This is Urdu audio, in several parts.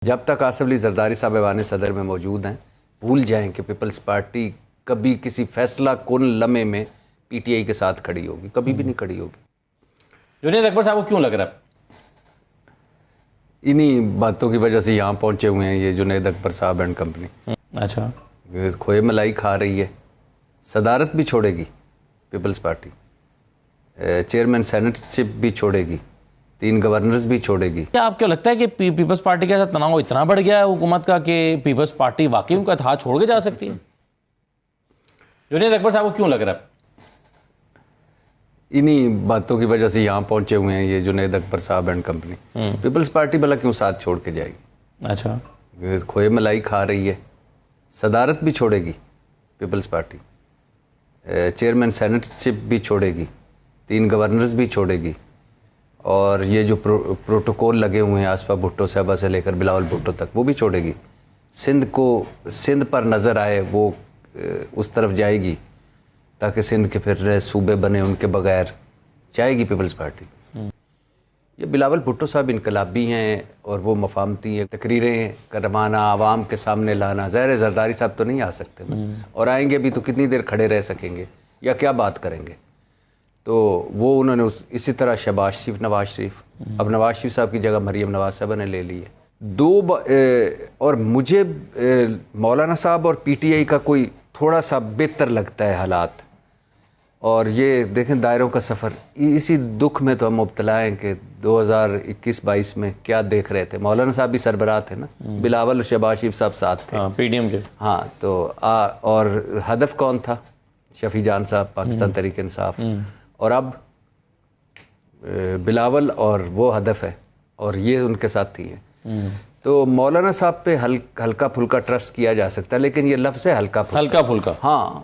جب تک آصف علی زرداری صاحب ایوان صدر میں موجود ہیں بھول جائیں کہ پیپلز پارٹی کبھی کسی فیصلہ کن لمحے میں پی ٹی آئی کے ساتھ کھڑی ہوگی، کبھی بھی نہیں کھڑی ہوگی۔ جنید اکبر صاحب کو کیوں لگ رہا ہے؟ انہی باتوں کی وجہ سے یہاں پہنچے ہوئے ہیں یہ جنید اکبر صاحب اینڈ کمپنی۔ اچھا، کھوئے ملائی کھا رہی ہے، صدارت بھی چھوڑے گی پیپلز پارٹی، چیئرمین سینٹ شپ بھی چھوڑے گی، 3 گورنرز بھی چھوڑے گی۔ کیا آپ کو لگتا ہے کہ پیپلز پارٹی کے ساتھ تناؤ اتنا بڑھ گیا ہے حکومت کا کہ پیپلز پارٹی واقعی ان کا اتحاد چھوڑ کے جا سکتی ہے؟ جنید اکبر صاحب کو کیوں لگ رہا ہے؟ انہی باتوں کی وجہ سے یہاں پہنچے ہوئے ہیں یہ جنید اکبر صاحب اینڈ کمپنی۔ پیپلز پارٹی بھلا کیوں ساتھ چھوڑ کے جائے گی؟ اچھا، کھوئے ملائی کھا رہی ہے، صدارت بھی چھوڑے گی پیپلز پارٹی، چیئرمین سینٹ شپ بھی چھوڑے گی، 3 گورنرز بھی چھوڑے گی، اور یہ جو پروٹوکول لگے ہوئے ہیں آصفہ بھٹو صاحبہ سے لے کر بلاول بھٹو تک وہ بھی چھوڑے گی۔ سندھ پر نظر آئے وہ اس طرف جائے گی تاکہ سندھ کے پھر صوبے بنے ان کے بغیر، جائے گی پیپلز پارٹی۔ یہ بلاول بھٹو صاحب انقلابی ہیں اور وہ مفاہمتی ہیں، تقریریں کروانا، عوام کے سامنے لانا، ظاہر زرداری صاحب تو نہیں آ سکتے اور آئیں گے بھی تو کتنی دیر کھڑے رہ سکیں گے یا کیا بات کریں گے؟ تو وہ انہوں نے اسی طرح شہباز شریف، نواز شریف، اب نواز شریف صاحب کی جگہ مریم نواز صاحبہ نے لے لی ہے۔ اور مجھے مولانا صاحب اور پی ٹی آئی کا کوئی تھوڑا سا بہتر لگتا ہے حالات، اور یہ دیکھیں دائروں کا سفر، اسی دکھ میں تو ہم مبتلا ہیں کہ 2021-22 میں کیا دیکھ رہے تھے۔ مولانا صاحب بھی سربراہ تھے نا، بلاول اور شہباز شریف صاحب ساتھ تھے، پی ڈی ایم کے۔ ہاں، تو اور ہدف کون تھا؟ شفیع جان صاحب، پاکستان تحریک انصاف، اور اب بلاول اور وہ ہدف ہے اور یہ ان کے ساتھ تھی ہیں۔ تو مولانا صاحب پہ ہلکا پھلکا ٹرسٹ کیا جا سکتا ہے، لیکن یہ لفظ ہے ہلکا پھلکا، ہاں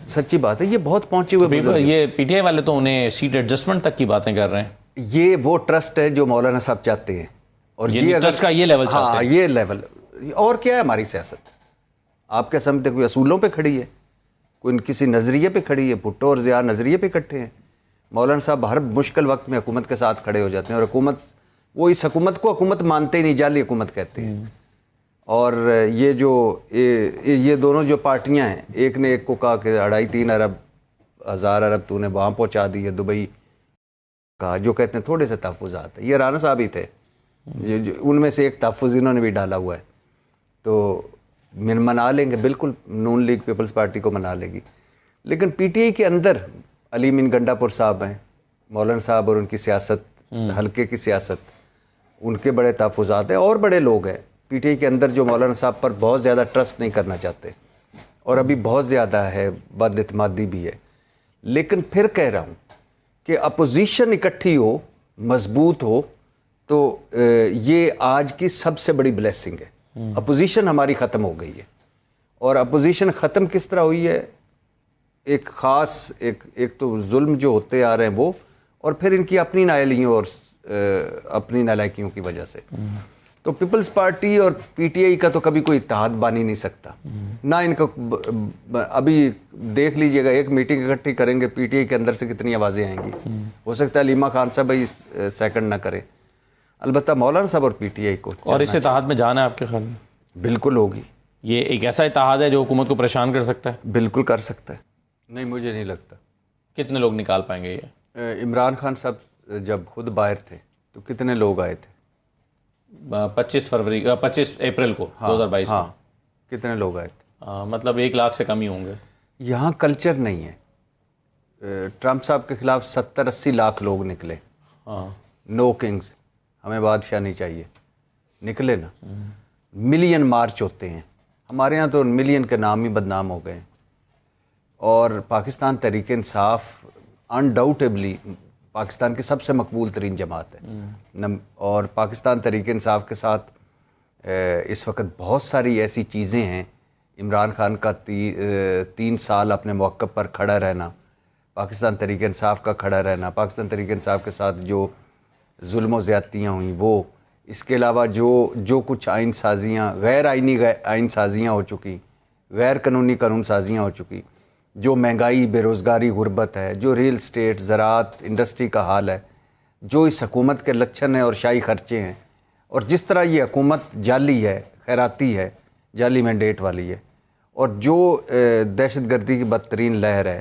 سچی بات ہے، یہ بہت پہنچے ہوئے بزرگ ہیں۔ یہ پی ٹی آئی والے تو انہیں سیٹ ایڈجسٹمنٹ تک کی باتیں کر رہے ہیں۔ یہ وہ ٹرسٹ ہے جو مولانا صاحب چاہتے ہیں، اور یہ ٹرسٹ کا یہ لیول چاہتے ہیں۔ ہاں، یہ لیول، اور کیا ہے ہماری سیاست؟ آپ کیا سمجھتے کوئی اصولوں پہ کھڑی ہے، کوئی کسی نظریے پہ کھڑی ہے؟ بھٹو اور ضیاء نظریے پہ اکٹھے ہیں، مولانا صاحب ہر مشکل وقت میں حکومت کے ساتھ کھڑے ہو جاتے ہیں، اور وہ اس حکومت کو حکومت مانتے ہی نہیں، جعلی حکومت کہتے ہیں۔ اور یہ دونوں جو پارٹیاں ہیں، ایک نے ایک کو کہا کہ 2.5-3 ارب تو نے وہاں پہنچا دی ہے، دبئی کہا، جو کہتے ہیں تھوڑے سے تحفظات ہیں۔ یہ رانا صاحب ہی تھے، ان میں سے ایک تحفظ انہوں نے بھی ڈالا ہوا ہے، تو منا لیں گے، بالکل نون لیگ پیپلز پارٹی کو منا لے گی۔ لیکن پی ٹی آئی کے اندر علی مین گنڈا پور صاحب ہیں، مولانا صاحب اور ان کی سیاست، حلقے کی سیاست، ان کے بڑے تحفظات ہیں، اور بڑے لوگ ہیں پی ٹی آئی کے اندر جو مولانا صاحب پر بہت زیادہ ٹرسٹ نہیں کرنا چاہتے، اور ابھی بہت زیادہ ہے، بد اعتمادی بھی ہے۔ لیکن پھر کہہ رہا ہوں کہ اپوزیشن اکٹھی ہو، مضبوط ہو، تو یہ آج کی سب سے بڑی بلیسنگ ہے۔ اپوزیشن ہماری ختم ہو گئی ہے، اور اپوزیشن ختم کس طرح ہوئی ہے؟ ایک خاص ایک تو ظلم جو ہوتے آ رہے ہیں وہ، اور پھر ان کی اپنی نااہلیوں اور اپنی نالائکیوں کی وجہ سے۔ تو پیپلز پارٹی اور پی ٹی آئی کا تو کبھی کوئی اتحاد بن ہی نہیں سکتا، نہ ان کا۔ ابھی دیکھ لیجئے گا، ایک میٹنگ اکٹھی کریں گے، پی ٹی آئی کے اندر سے کتنی آوازیں آئیں گی۔ ہو سکتا ہے علیمہ خان صاحب ہی سیکنڈ نہ کرے، البتہ مولانا صاحب اور پی ٹی آئی کو۔ اور اس اتحاد میں جانا ہے آپ کے خیال میں؟ بالکل ہوگی۔ یہ ایک ایسا اتحاد ہے جو حکومت کو پریشان کر سکتا ہے؟ بالکل کر سکتا ہے۔ نہیں، مجھے نہیں لگتا۔ کتنے لوگ نکال پائیں گے یہ؟ عمران خان صاحب جب خود باہر تھے تو کتنے لوگ آئے تھے؟ 25 اپریل کو 2022 ہاں، کتنے لوگ آئے تھے؟ مطلب 1 لاکھ سے کم ہی ہوں گے۔ یہاں کلچر نہیں ہے۔ ٹرمپ صاحب کے خلاف 70-80 لاکھ لوگ نکلے، نو کنگز، ہمیں بادشاہ نہیں چاہیے، نکلے نا۔ ملین مارچ ہوتے ہیں، ہمارے ہاں تو ملین کے نام ہی بدنام ہو گئے۔ اور پاکستان تحریک انصاف انڈاؤٹیبلی پاکستان کی سب سے مقبول ترین جماعت ہے، اور پاکستان تحریک انصاف کے ساتھ اس وقت بہت ساری ایسی چیزیں ہیں۔ عمران خان کا 3 سال اپنے موقف پر کھڑا رہنا، پاکستان تحریک انصاف کا کھڑا رہنا، پاکستان تحریک انصاف کے ساتھ جو ظلم و زیادتیاں ہوئیں وہ، اس کے علاوہ جو کچھ آئین سازیاں، غیر آئینی آئین سازیاں ہو چکی، غیر قانونی قانون سازیاں ہو چکی، جو مہنگائی، بے روزگاری، غربت ہے، جو ریل اسٹیٹ، زراعت، انڈسٹری کا حال ہے، جو اس حکومت کے لچھن ہیں اور شاہی خرچے ہیں، اور جس طرح یہ حکومت جعلی ہے، خیراتی ہے، جعلی مینڈیٹ والی ہے، اور جو دہشت گردی کی بدترین لہر ہے،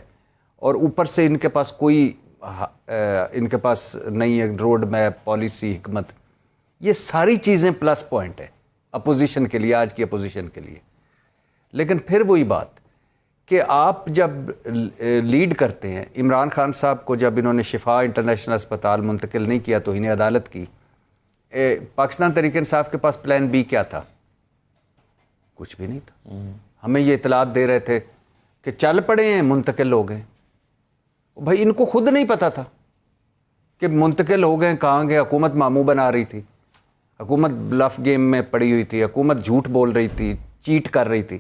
اور اوپر سے ان کے پاس کوئی ان کے پاس نہیں ہے روڈ میپ، پالیسی، حکمت، یہ ساری چیزیں پلس پوائنٹ ہے اپوزیشن کے لیے، آج کی اپوزیشن کے لیے. لیکن پھر وہی بات کہ آپ جب لیڈ کرتے ہیں، عمران خان صاحب کو جب انہوں نے شفا انٹرنیشنل اسپتال منتقل نہیں کیا توہین عدالت کی، پاکستان تحریک انصاف کے پاس پلان بی کیا تھا؟ کچھ بھی نہیں تھا. ہمیں یہ اطلاعات دے رہے تھے کہ چل پڑے ہیں، منتقل ہو گئے. بھائی ان کو خود نہیں پتا تھا کہ منتقل ہو گئے کہاں گئے. حکومت ماموں بنا رہی تھی، حکومت بلف گیم میں پڑی ہوئی تھی، حکومت جھوٹ بول رہی تھی، چیٹ کر رہی تھی.